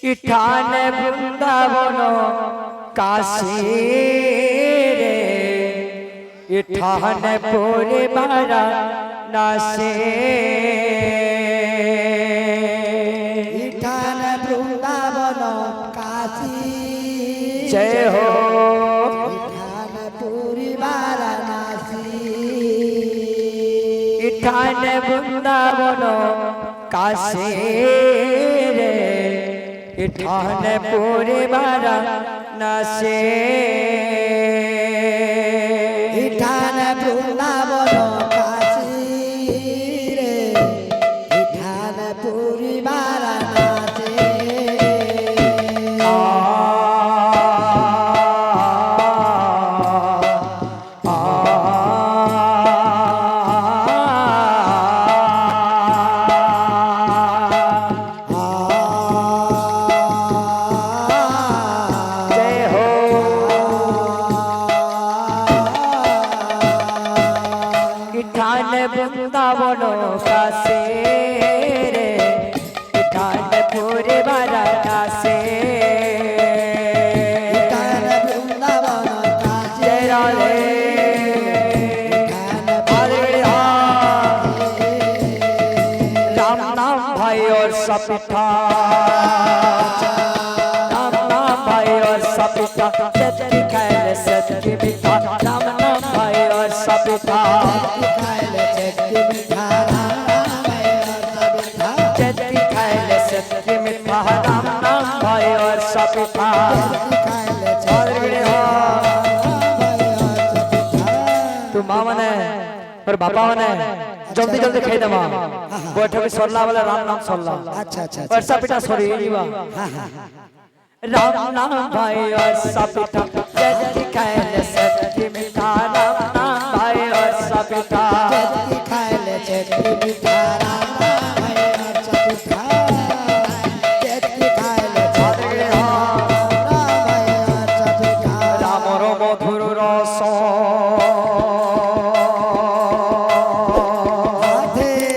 इठान वृंदावन काशी रे इठान पूरे बारा नासे इठान वृंदावन काशी जय हो इठान पूरी वाराणसी इठान वृंदावन काशी रे इठान पूरे बारा नासे इठान वृंदावन काशी रे इठान पूरी वाराणसी वृंदावन काशी रे इठान पूरे वाराणसी इठान वृंदावन काशी जय राधे राम नाम भाई और सपिता राम नाम भाई और सपिता सत्य खैर सत्य मिठा राम नाम भाई और सपिता राम नाम भाई और सपिता तू माँ मने और बापा मने जल्दी जल्दी खाई दमा बैठे भी सोल्ला वाला राम नाम सोल्ला अच्छा अच्छा और सपिता सोरी जीवा राम नाम भाई और सपिता जल्दी खाए सत्य मिठा राम नाम भाई और सपिता जल्दी खाए ले चटनी मीठा राम नाम भाई और सपिता जल्दी खाए ले चटनी राम भाई और सपिता रामर मधुर रस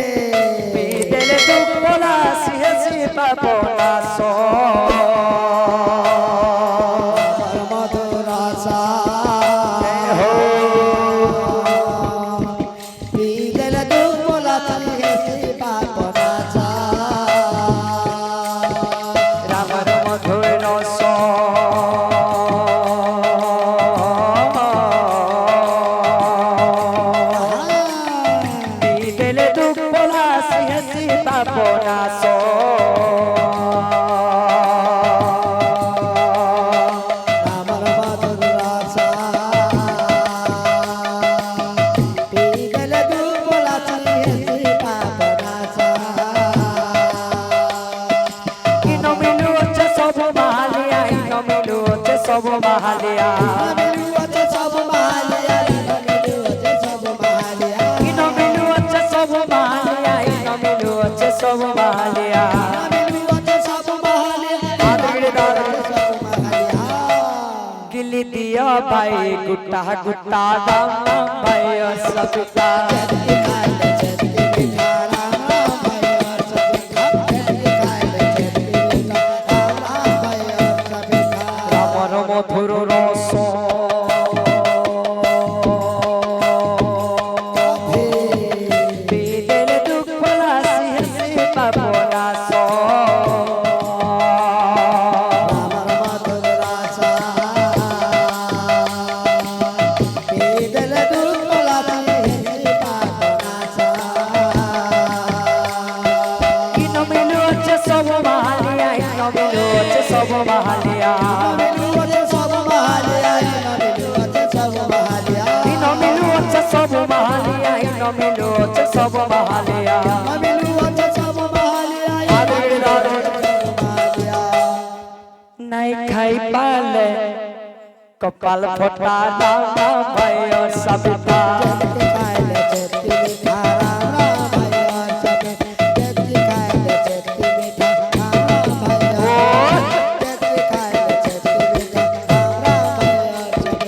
पीदेले दुख बोला सिंह पापनाश मधुर रसा हो पीदल दुख बोला सिंह पापनाशा रामर मधुर रस पीदेले दुख बोला सिंह पापनाश रामर मधुर रसा पीदल दुख बोला सिंह पापनाशा इनो मिलू अच्छे सब महालिया इनो मिलू अच्छे सब महालिया मिलू अच्छे सब महालिया मिलू अच्छे सब महालिया इनो मिलू अच्छे सब महालिया इनो मिलू अच्छे सब महालिया मिलू अच्छे सब महालिया आदगड़े दार सब महालिया गिली दिया भाई गुट्टा गुट्टा राम नाम भाई और सपिता जल्दी खाए ले चटनी मीठा राम नाम भाई और सपिता जल्दी खाए ले चटनी मीठा राम नाम भाई और सपिता रामर मधुर रस पीदेले दुख बोला सिंह पापनाश रामर मधुर रसा पीदल दुख बोला सिंह पापनाशा इनो मिलू अच्छे सब महालिया इनो मिलू अच्छे सब महालिया मिलू अच्छे सब महालिया मिलू अच्छे सब महालिया इनो मिलू अच्छे सब महालिया इनो मिलू अच्छे सब महालिया मिलू अच्छे सब महालिया आदगड़े दार महालिया नहीं खाई पाले कपाल फोटा राम नाम भाई और सपिता जल्दी खाए ले चटनी मीठा राम नाम भाई और सपिता जल्दी खाए ले चटनी मीठा राम नाम भाई और जल्दी खाए ले चटनी मीठा राम नाम भाई और सपिता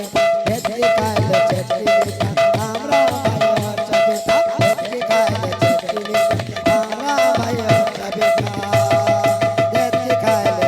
जल्दी खाए ले चटनी मीठा राम नाम भाई और सपिता जल्दी खाए ले चटनी मीठा राम नाम भाई और सपिता जल्दी खाए ले